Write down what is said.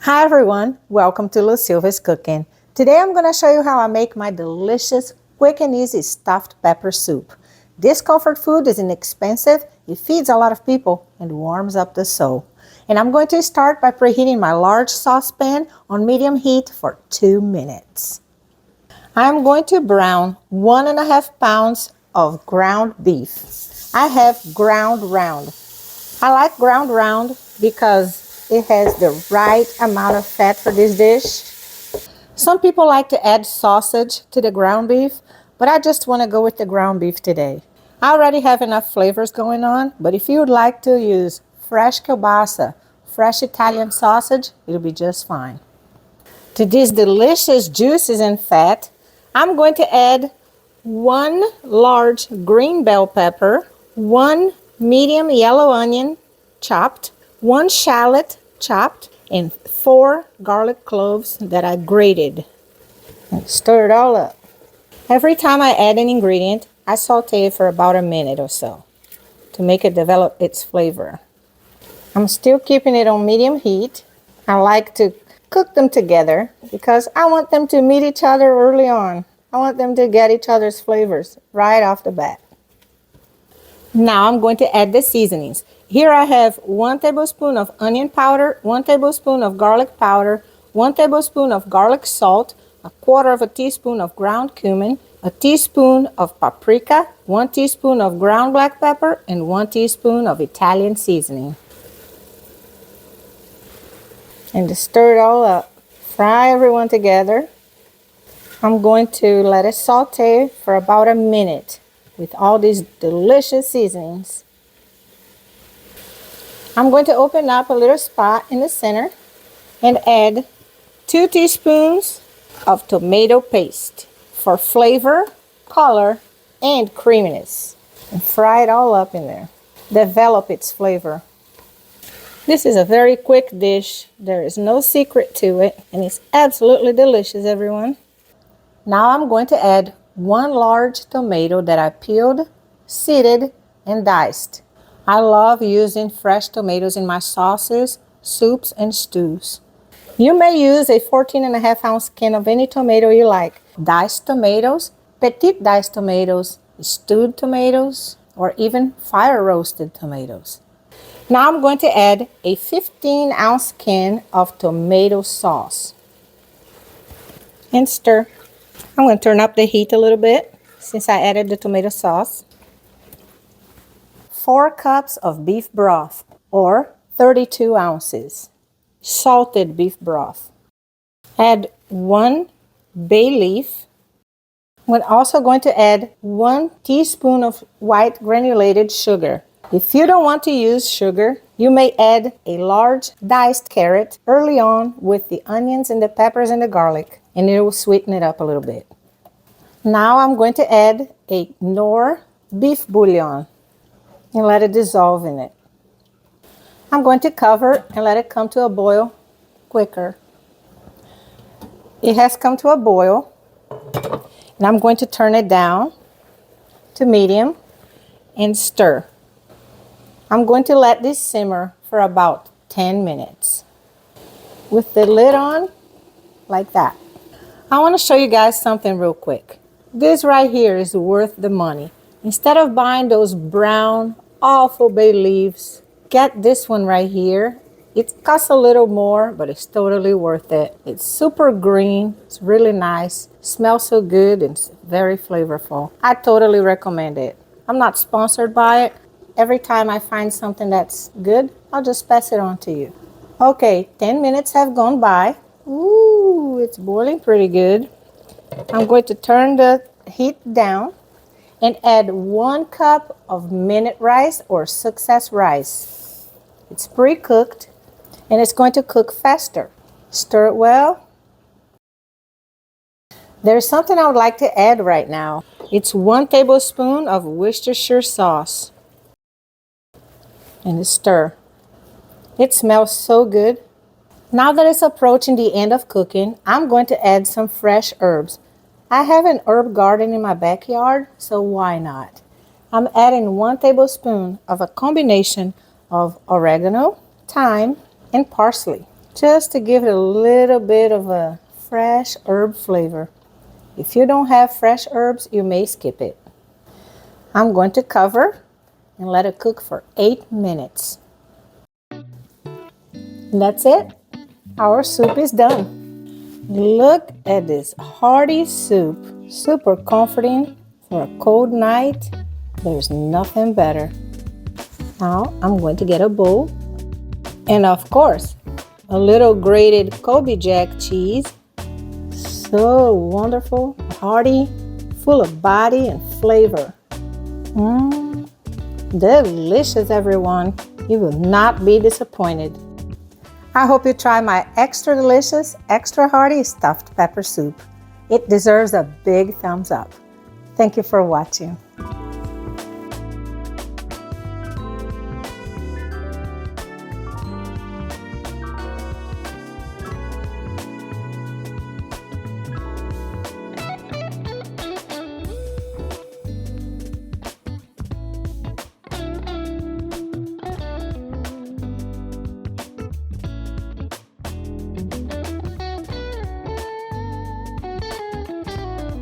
Hi everyone, welcome to Silva's Cooking. Today I'm going to show you how I make my delicious, quick and easy stuffed pepper soup. This comfort food is inexpensive, it feeds a lot of people, and warms up the soul. And I'm going to start by preheating my large saucepan on medium heat for 2 minutes. I'm going to brown 1.5 pounds of ground beef. I have ground round. I like ground round because it has the right amount of fat for this dish. Some people like to add sausage to the ground beef, but I just want to go with the ground beef today. I already have enough flavors going on, but if you would like to use fresh kielbasa, fresh Italian sausage, it'll be just fine. To these delicious juices and fat, I'm going to add 1 large green bell pepper, 1 medium yellow onion chopped, 1 shallot chopped, and 4 garlic cloves that I grated. And stir it all up. Every time I add an ingredient, I saute it for about a minute or so to make it develop its flavor. I'm still keeping it on medium heat. I like to cook them together because I want them to meet each other early on. I want them to get each other's flavors right off the bat. Now I'm going to add the seasonings. Here I have 1 tablespoon of onion powder, 1 tablespoon of garlic powder, 1 tablespoon of garlic salt, 1/4 teaspoon of ground cumin, a teaspoon of paprika, 1 teaspoon of ground black pepper, and 1 teaspoon of Italian seasoning. And to stir it all up, fry everyone together. I'm going to let it saute for about a minute with all these delicious seasonings. I'm going to open up a little spot in the center and add 2 teaspoons of tomato paste for flavor, color, and creaminess. And fry it all up in there. Develop its flavor. This is a very quick dish. There is no secret to it, and it's absolutely delicious, everyone. Now I'm going to add 1 large tomato that I peeled, seeded, and diced. I love using fresh tomatoes in my sauces, soups, and stews. You may use a 14.5 ounce can of any tomato you like. Diced tomatoes, petite diced tomatoes, stewed tomatoes, or even fire roasted tomatoes. Now I'm going to add a 15 ounce can of tomato sauce. And stir. I'm going to turn up the heat a little bit since I added the tomato sauce. 4 cups of beef broth, or 32 ounces. Salted beef broth. Add 1 bay leaf. We're also going to add 1 teaspoon of white granulated sugar. If you don't want to use sugar, you may add a large diced carrot early on with the onions and the peppers and the garlic, and it will sweeten it up a little bit. Now I'm going to add a Knorr beef bouillon and let it dissolve in it. I'm going to cover and let it come to a boil quicker. It has come to a boil, and I'm going to turn it down to medium and stir. I'm going to let this simmer for about 10 minutes with the lid on like that. I want to show you guys something real quick. This right here is worth the money. Instead of buying those brown, awful bay leaves, get this one right here. It costs a little more, but it's totally worth it. It's super green, it's really nice, smells so good, and it's very flavorful. I totally recommend it. I'm not sponsored by it. Every time I find something that's good, I'll just pass it on to you. Okay, 10 minutes have gone by. Ooh, it's boiling pretty good. I'm going to turn the heat down and add 1 cup of minute rice or success rice. It's pre-cooked and it's going to cook faster. Stir it well. There's something I would like to add right now. It's 1 tablespoon of Worcestershire sauce. And stir. It smells so good. Now that it's approaching the end of cooking, I'm going to add some fresh herbs. I have an herb garden in my backyard, so why not? I'm adding 1 tablespoon of a combination of oregano, thyme, and parsley. just to give it a little bit of a fresh herb flavor. If you don't have fresh herbs, you may skip it. I'm going to cover and let it cook for 8 minutes. And that's it. Our soup is done. Look at this hearty soup. Super comforting for a cold night. There's nothing better. Now I'm going to get a bowl. And of course, a little grated Kobe Jack cheese. So wonderful, hearty, full of body and flavor. Delicious, everyone. You will not be disappointed. I hope you try my extra delicious, extra hearty stuffed pepper soup. It deserves a big thumbs up. Thank you for watching.